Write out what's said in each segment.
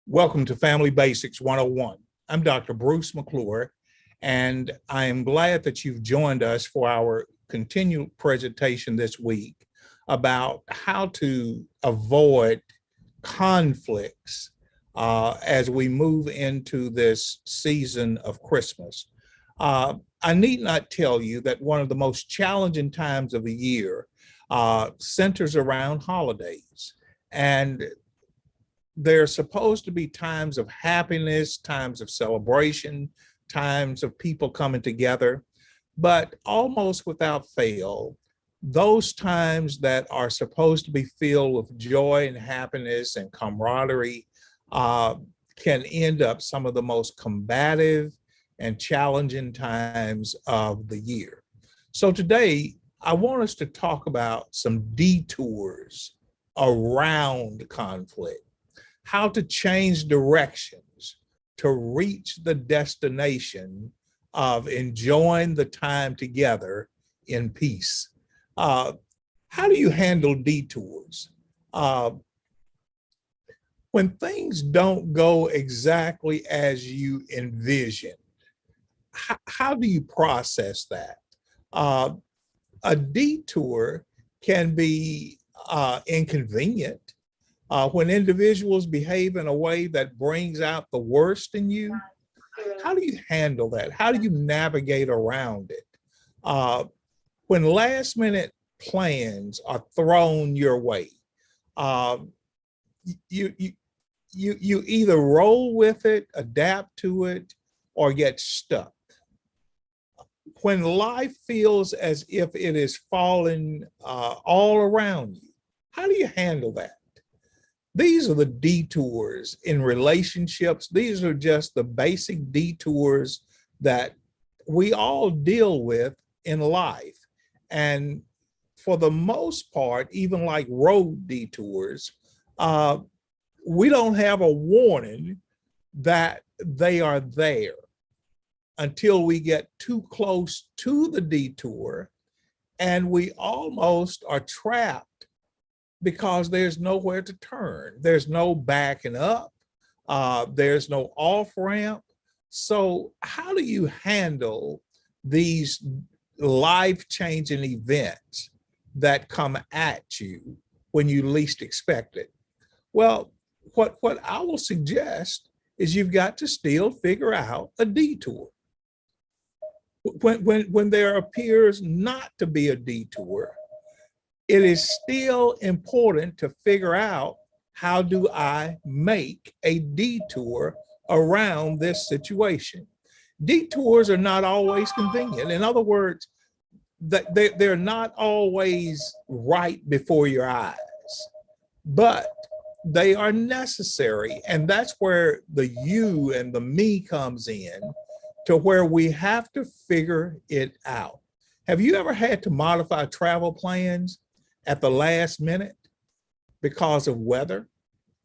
Welcome to Family Basics 101. I'm Dr. Bruce McClure, and I am glad that you've joined us for our continued presentation this week about how to avoid conflicts as we move into this season of Christmas. I need not tell you that one of the most challenging times of the year centers around holidays. And there are supposed to be times of happiness, times of celebration, times of people coming together, but almost without fail, those times that are supposed to be filled with joy and happiness and camaraderie can end up some of the most combative and challenging times of the year. So today, I want us to talk about some detours around conflict, how to change directions to reach the destination of enjoying the time together in peace. How do you handle detours? When things don't go exactly as you envision, how do you process that? A detour can be inconvenient. When individuals behave in a way that brings out the worst in you, how do you handle that? How do you navigate around it? When last minute plans are thrown your way, you, you, you either roll with it, adapt to it, or get stuck. When life feels as if it is falling all around you, how do you handle that? These are the detours in relationships. These are just the basic detours that we all deal with in life. And for the most part, even like road detours, we don't have a warning that they are there until we get too close to the detour and we almost are trapped because there's nowhere to turn. There's no backing up. There's no off ramp. So how do you handle these life-changing events that come at you when you least expect it? Well, what I will suggest is you've got to still figure out a detour. When there appears not to be a detour, it is still important to figure out, how do I make a detour around this situation? Detours are not always convenient. In other words, they're not always right before your eyes, but they are necessary. And that's where the you and the me comes in, to where we have to figure it out. Have you ever had to modify travel plans at the last minute because of weather,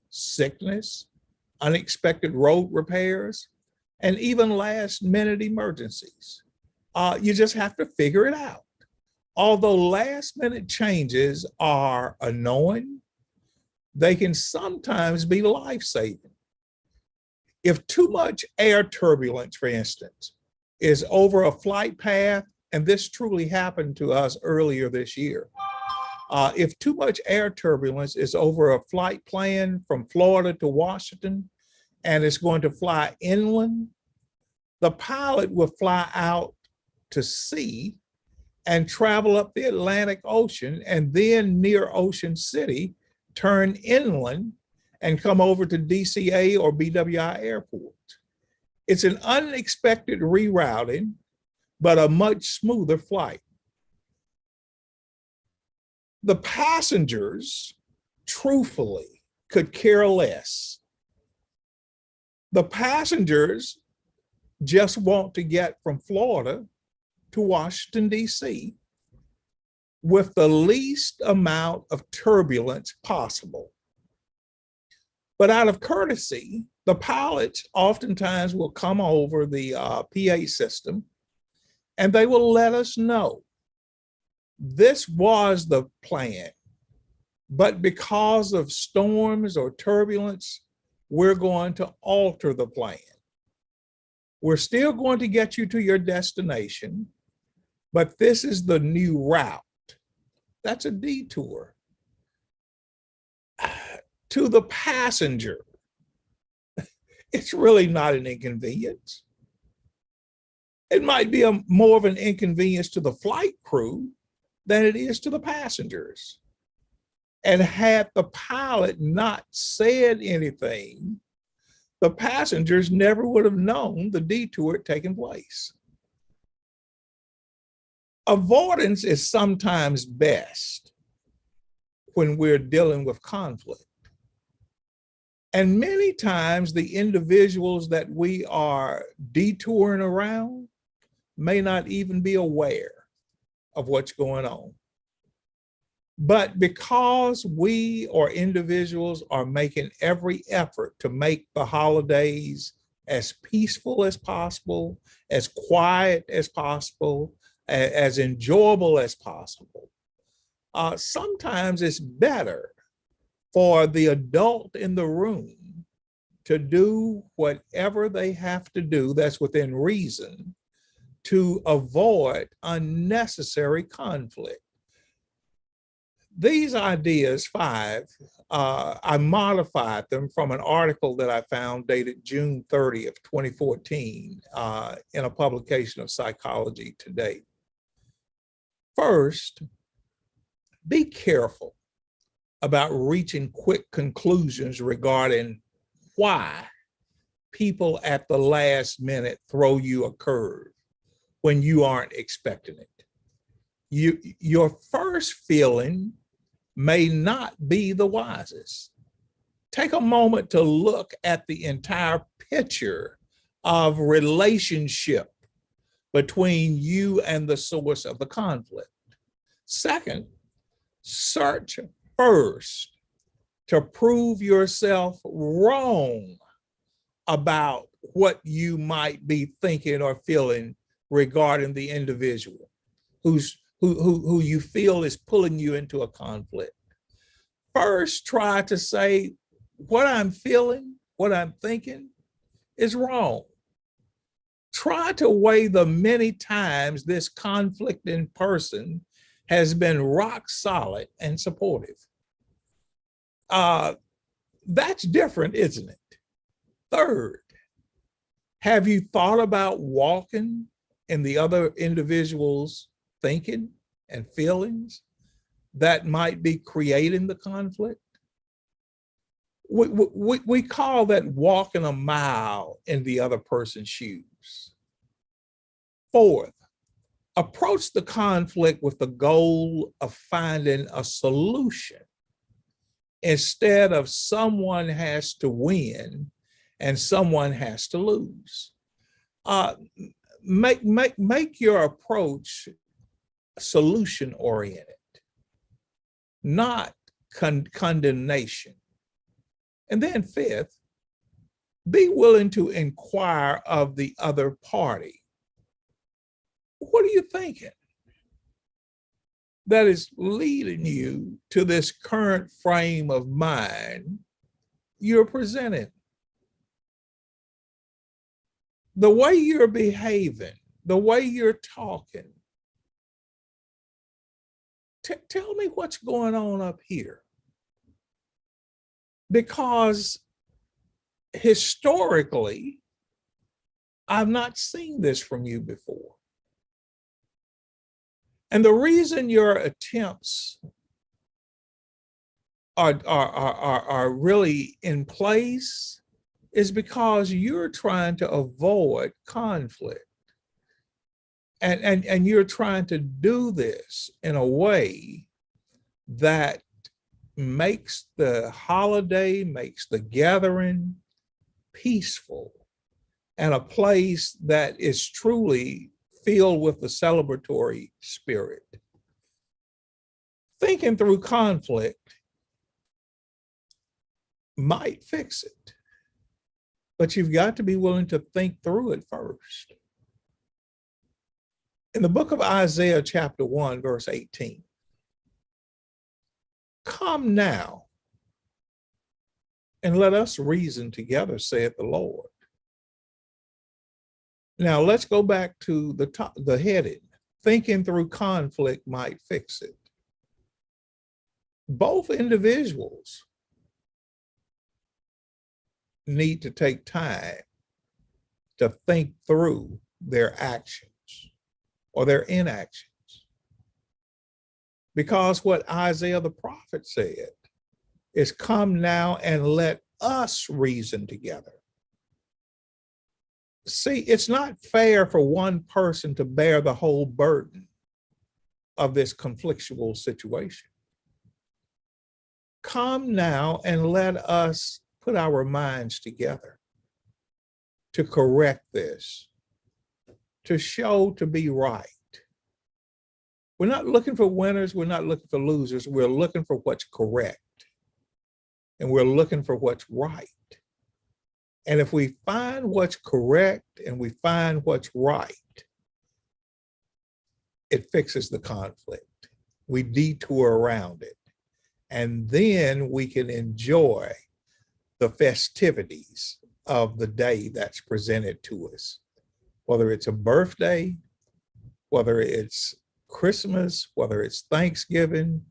sickness, unexpected road repairs, and even last minute emergencies? You just have to figure it out. Although last minute changes are annoying, they can sometimes be life-saving. If too much air turbulence, for instance, is over a flight path, and this truly happened to us earlier this year, if too much air turbulence is over a flight plan from Florida to Washington, and it's going to fly inland, the pilot will fly out to sea and travel up the Atlantic Ocean, and then near Ocean City, turn inland and come over to DCA or BWI Airport. It's an unexpected rerouting, but a much smoother flight. The passengers, truthfully, could care less. The passengers just want to get from Florida to Washington, D.C. with the least amount of turbulence possible. But out of courtesy, the pilots oftentimes will come over the PA system, and they will let us know, this was the plan, but because of storms or turbulence, we're going to alter the plan. We're still going to get you to your destination, but this is the new route. That's a detour. To the passenger, it's really not an inconvenience. It might be more of an inconvenience to the flight crew than it is to the passengers. And had the pilot not said anything, the passengers never would have known the detour had taken place. Avoidance is sometimes best when we're dealing with conflict. And many times the individuals that we are detouring around may not even be aware of what's going on. But because we or individuals are making every effort to make the holidays as peaceful as possible, as quiet as possible, as enjoyable as possible, sometimes it's better for the adult in the room to do whatever they have to do that's within reason to avoid unnecessary conflict. These ideas, 5, I modified them from an article that I found dated June 30th, 2014, in a publication of Psychology Today. First, be careful about reaching quick conclusions regarding why people at the last minute throw you a curve when you aren't expecting it. Your first feeling may not be the wisest. Take a moment to look at the entire picture of relationship between you and the source of the conflict. Second, search first to prove yourself wrong about what you might be thinking or feeling regarding the individual who you feel is pulling you into a conflict. First, try to say, what I'm feeling, what I'm thinking is wrong. Try to weigh the many times this conflicting person has been rock solid and supportive. That's different, isn't it? Third, have you thought about walking in the other individual's thinking and feelings that might be creating the conflict? We call that walking a mile in the other person's shoes. Fourth, approach the conflict with the goal of finding a solution instead of someone has to win and someone has to lose. Make your approach solution oriented, not condemnation. And then fifth, be willing to inquire of the other party. What are you thinking that is leading you to this current frame of mind you're presenting? The way you're behaving, the way you're talking. Tell me what's going on up here. Because historically, I've not seen this from you before. And the reason your attempts are really in place is because you're trying to avoid conflict. And you're trying to do this in a way that makes the holiday, makes the gathering peaceful, and a place that is truly filled with the celebratory spirit. Thinking through conflict might fix it, but you've got to be willing to think through it first. In the book of Isaiah, chapter 1, verse 18, come now, and let us reason together, saith the Lord. Now let's go back to the heading. Thinking through conflict might fix it. Both individuals need to take time to think through their actions or their inactions. Because what Isaiah the prophet said is, come now and let us reason together. See, it's not fair for one person to bear the whole burden of this conflictual situation. Come now and let us put our minds together to correct this, to show to be right. We're not looking for winners, we're not looking for losers, we're looking for what's correct. And we're looking for what's right. And if we find what's correct and we find what's right, it fixes the conflict. We detour around it. And then we can enjoy the festivities of the day that's presented to us. Whether it's a birthday, whether it's Christmas, whether it's Thanksgiving,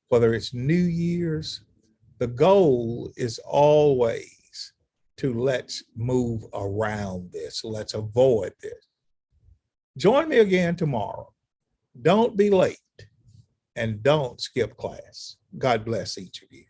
whether it's New Year's, the goal is always to let's move around this. Let's avoid this. Join me again tomorrow. Don't be late and don't skip class. God bless each of you.